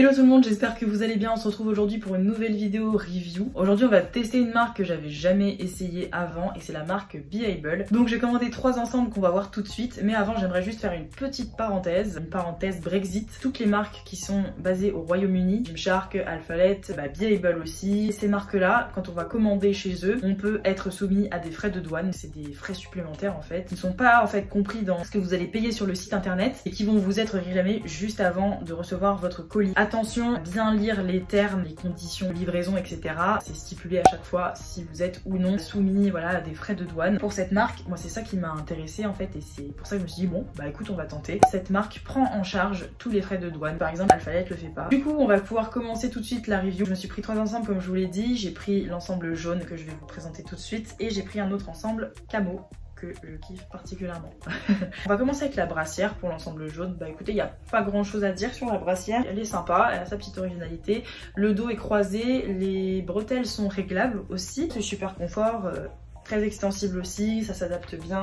Hello tout le monde, j'espère que vous allez bien. On se retrouve aujourd'hui pour une nouvelle vidéo review. Aujourd'hui on va tester une marque que j'avais jamais essayé avant et c'est la marque Beable. Donc j'ai commandé 3 ensembles qu'on va voir tout de suite, mais avant j'aimerais juste faire une petite parenthèse, Brexit. Toutes les marques qui sont basées au Royaume-Uni, Gymshark, Alphalete, Beable aussi, ces marques là, quand on va commander chez eux, on peut être soumis à des frais de douane. C'est des frais supplémentaires en fait, qui ne sont pas en fait compris dans ce que vous allez payer sur le site internet et qui vont vous être réclamés juste avant de recevoir votre colis. Attention à bien lire les termes, les conditions de livraison, etc. C'est stipulé à chaque fois si vous êtes ou non soumis à des frais de douane. Pour cette marque, moi c'est ça qui m'a intéressé en fait et c'est pour ça que je me suis dit bon bah écoute on va tenter. Cette marque prend en charge tous les frais de douane. Par exemple Alphalete le fait pas. Du coup on va pouvoir commencer tout de suite la review. Je me suis pris 3 ensembles comme je vous l'ai dit. J'ai pris l'ensemble jaune que je vais vous présenter tout de suite et j'ai pris un autre ensemble camo que je kiffe particulièrement. On va commencer avec la brassière pour l'ensemble jaune. Bah écoutez, il n'y a pas grand chose à dire sur la brassière. Elle est sympa, elle a sa petite originalité. Le dos est croisé, les bretelles sont réglables aussi. C'est super confort. Très extensible aussi, ça s'adapte bien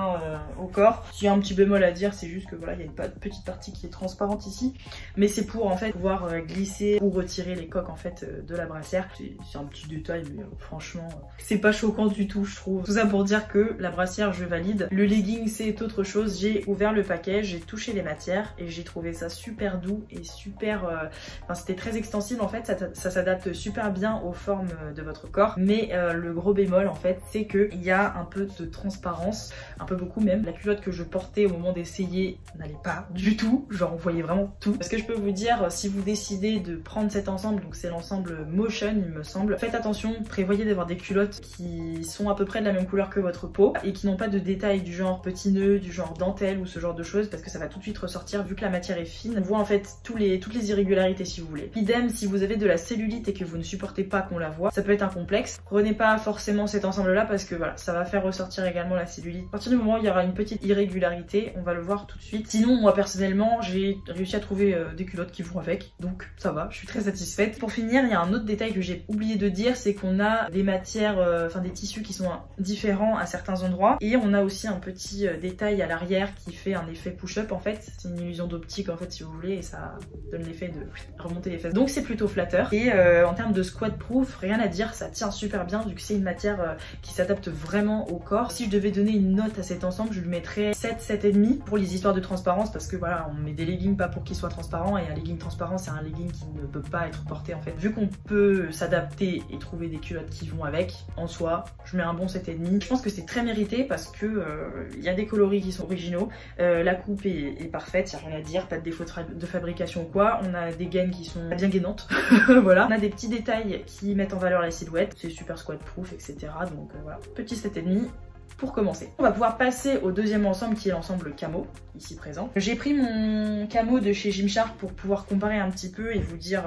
au corps. S'il y a un petit bémol à dire, c'est juste que voilà, il y a une petite partie qui est transparente ici, mais c'est pour en fait pouvoir glisser ou retirer les coques en fait de la brassière. C'est un petit détail, mais franchement, c'est pas choquant du tout, je trouve. Tout ça pour dire que la brassière, je valide. Le legging, c'est autre chose. J'ai ouvert le paquet, j'ai touché les matières et j'ai trouvé ça super doux et super. Enfin, c'était très extensible en fait. Ça s'adapte super bien aux formes de votre corps. Mais le gros bémol en fait, c'est que il y a un peu de transparence, un peu beaucoup même. La culotte que je portais au moment d'essayer n'allait pas du tout, genre on voyait vraiment tout. Ce que je peux vous dire, si vous décidez de prendre cet ensemble, donc c'est l'ensemble Motion il me semble, faites attention, prévoyez d'avoir des culottes qui sont à peu près de la même couleur que votre peau et qui n'ont pas de détails du genre petit nœud, du genre dentelle ou ce genre de choses parce que ça va tout de suite ressortir vu que la matière est fine. On voit en fait toutes les irrégularités si vous voulez. Idem si vous avez de la cellulite et que vous ne supportez pas qu'on la voit, ça peut être un complexe. Prenez pas forcément cet ensemble là parce que voilà, ça va faire ressortir également la cellulite. À partir du moment où il y aura une petite irrégularité, on va le voir tout de suite. Sinon, moi personnellement, j'ai réussi à trouver des culottes qui vont avec, donc ça va, je suis très satisfaite. Pour finir, il y a un autre détail que j'ai oublié de dire, c'est qu'on a des matières, enfin des tissus qui sont différents à certains endroits, et on a aussi un petit détail à l'arrière qui fait un effet push-up en fait. C'est une illusion d'optique en fait si vous voulez, et ça donne l'effet de remonter les fesses. Donc c'est plutôt flatteur. Et en termes de squat proof, rien à dire, ça tient super bien vu que c'est une matière qui s'adapte vraiment au corps. Si je devais donner une note à cet ensemble, je lui mettrais 7, 7,5 pour les histoires de transparence parce que voilà, on met des leggings pas pour qu'ils soient transparents et un legging transparent c'est un legging qui ne peut pas être porté en fait. Vu qu'on peut s'adapter et trouver des culottes qui vont avec, en soi, je mets un bon 7,5. Je pense que c'est très mérité parce que il y a des coloris qui sont originaux, la coupe est parfaite, il n'y a rien à dire, pas de défaut de fabrication ou quoi. On a des gaines qui sont bien gainantes, voilà. On a des petits détails qui mettent en valeur la silhouette, c'est super squat proof, etc. Donc voilà, petit 7,5 pour commencer. On va pouvoir passer au deuxième ensemble qui est l'ensemble camo, ici présent. J'ai pris mon camo de chez Gymshark pour pouvoir comparer un petit peu et vous dire,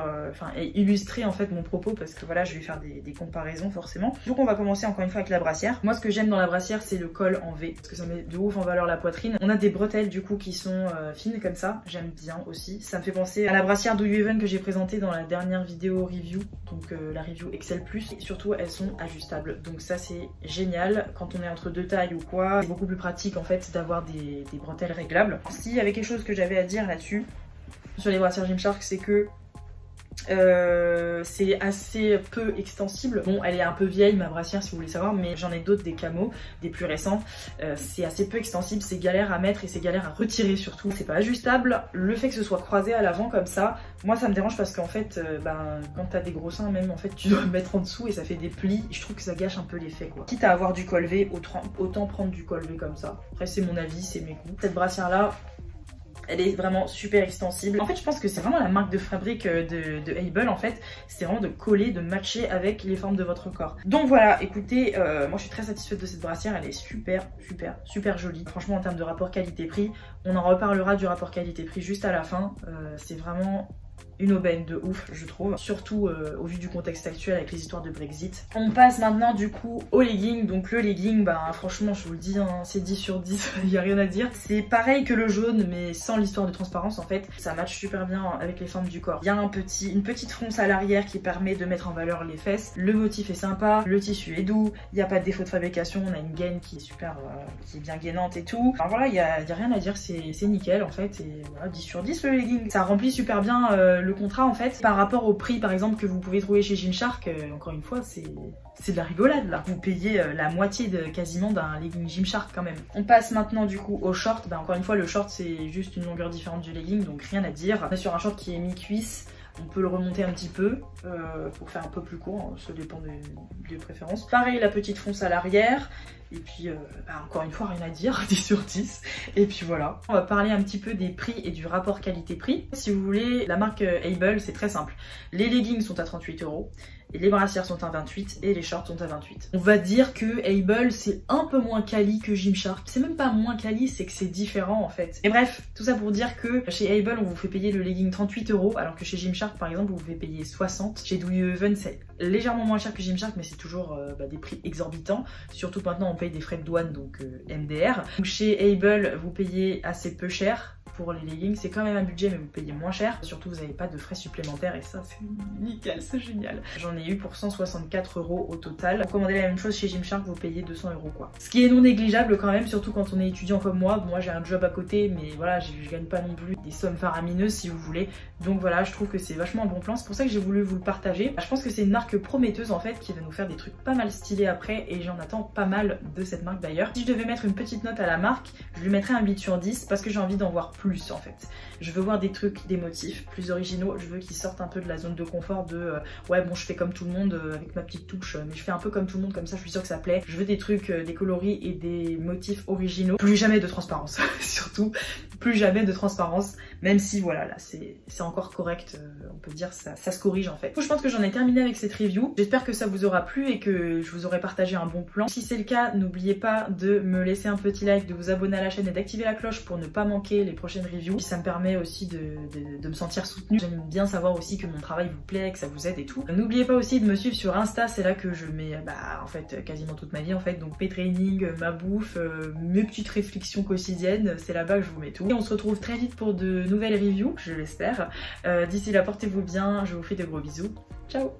et illustrer en fait mon propos parce que voilà, je vais faire des comparaisons forcément. Donc on va commencer encore une fois avec la brassière. Moi ce que j'aime dans la brassière c'est le col en V parce que ça met de ouf en valeur la poitrine. On a des bretelles du coup qui sont fines comme ça, j'aime bien aussi. Ça me fait penser à la brassière Do You Even que j'ai présentée dans la dernière vidéo review, donc la review Excel+. Et surtout elles sont ajustables, donc ça c'est génial quand on est entre deux tailles ou quoi. C'est beaucoup plus pratique en fait d'avoir des bretelles réglables. S'il y avait quelque chose que j'avais à dire là-dessus, sur les brassières Gymshark, c'est que c'est assez peu extensible. Bon, elle est un peu vieille ma brassière si vous voulez savoir, mais j'en ai d'autres des camos, des plus récents. C'est assez peu extensible, c'est galère à mettre et c'est galère à retirer surtout. C'est pas ajustable. Le fait que ce soit croisé à l'avant comme ça, moi ça me dérange parce qu'en fait, quand t'as des gros seins même en fait tu dois le mettre en dessous et ça fait des plis. Je trouve que ça gâche un peu l'effet quoi. Quitte à avoir du col V, autant prendre du col V comme ça. Après c'est mon avis, c'est mes goûts. Cette brassière là, elle est vraiment super extensible. En fait, je pense que c'est vraiment la marque de fabrique de Able en fait. C'est vraiment de coller, de matcher avec les formes de votre corps. Donc voilà, écoutez, moi je suis très satisfaite de cette brassière. Elle est super jolie. Franchement, en termes de rapport qualité-prix, on en reparlera du rapport qualité-prix juste à la fin. C'est vraiment une aubaine de ouf je trouve, surtout au vu du contexte actuel avec les histoires de Brexit. On passe maintenant du coup au legging. Donc le legging, franchement je vous le dis, hein, c'est 10 sur 10, il n'y a rien à dire. C'est pareil que le jaune mais sans l'histoire de transparence en fait. Ça match super bien avec les formes du corps. Il y a une petite fronce à l'arrière qui permet de mettre en valeur les fesses. Le motif est sympa, le tissu est doux, il n'y a pas de défaut de fabrication, on a une gaine qui est super, qui est bien gainante et tout. Enfin voilà, il y a rien à dire, c'est nickel en fait. Et voilà, 10 sur 10 le legging. Ça remplit super bien le contrat en fait par rapport au prix par exemple que vous pouvez trouver chez Gymshark. Encore une fois, c'est de la rigolade là. Vous payez la moitié quasiment d'un legging Gymshark quand même. On passe maintenant du coup au short. Bah, encore une fois, le short c'est juste une longueur différente du legging, donc rien à dire. On est sur un short qui est mi-cuisse. On peut le remonter un petit peu pour faire un peu plus court, ça dépend des préférences. Pareil, la petite fonce à l'arrière. Et puis, bah, encore une fois, rien à dire, 10 sur 10. Et puis voilà. On va parler un petit peu des prix et du rapport qualité-prix. Si vous voulez, la marque Able, c'est très simple. Les leggings sont à 38 €. Et les brassières sont à 28 et les shorts sont à 28. On va dire que Able c'est un peu moins quali que Gymshark. C'est même pas moins quali, c'est que c'est différent en fait. Et bref, tout ça pour dire que chez Able on vous fait payer le legging 38 € alors que chez Gymshark par exemple on vous fait payer 60. Chez Do You Even c'est légèrement moins cher que Gymshark mais c'est toujours des prix exorbitants. Surtout maintenant on paye des frais de douane donc MDR. Donc chez Able vous payez assez peu cher. Pour les leggings, c'est quand même un budget mais vous payez moins cher. Surtout vous n'avez pas de frais supplémentaires et ça c'est nickel, c'est génial. J'en ai eu pour 164 € au total. Pour commander la même chose chez Gymshark, vous payez 200 € quoi. Ce qui est non négligeable quand même, surtout quand on est étudiant comme moi. Bon, moi j'ai un job à côté mais voilà, je gagne pas non plus des sommes faramineuses si vous voulez. Donc voilà, je trouve que c'est vachement un bon plan. C'est pour ça que j'ai voulu vous le partager. Je pense que c'est une marque prometteuse en fait qui va nous faire des trucs pas mal stylés après et j'en attends pas mal de cette marque d'ailleurs. Si je devais mettre une petite note à la marque, je lui mettrais un 8 sur 10 parce que j'ai envie d'en voir plus en fait. Je veux voir des trucs, des motifs plus originaux, je veux qu'ils sortent un peu de la zone de confort de ouais bon je fais comme tout le monde avec ma petite touche mais je fais un peu comme tout le monde comme ça je suis sûre que ça plaît. Je veux des trucs, des coloris et des motifs originaux. Plus jamais de transparence surtout, plus jamais de transparence même si voilà là c'est encore correct, on peut dire ça se corrige en fait. Je pense que j'en ai terminé avec cette review. J'espère que ça vous aura plu et que je vous aurai partagé un bon plan. Si c'est le cas, n'oubliez pas de me laisser un petit like, de vous abonner à la chaîne et d'activer la cloche pour ne pas manquer les prochaines reviews. Ça me permet aussi de me sentir soutenue. J'aime bien savoir aussi que mon travail vous plaît, que ça vous aide et tout. N'oubliez pas aussi de me suivre sur Insta, c'est là que je mets en fait quasiment toute ma vie en fait. Donc mes trainings, ma bouffe, mes petites réflexions quotidiennes, c'est là-bas que je vous mets tout. Et on se retrouve très vite pour de nouvelles reviews, je l'espère. D'ici là, portez-vous bien, je vous fais de gros bisous. Ciao!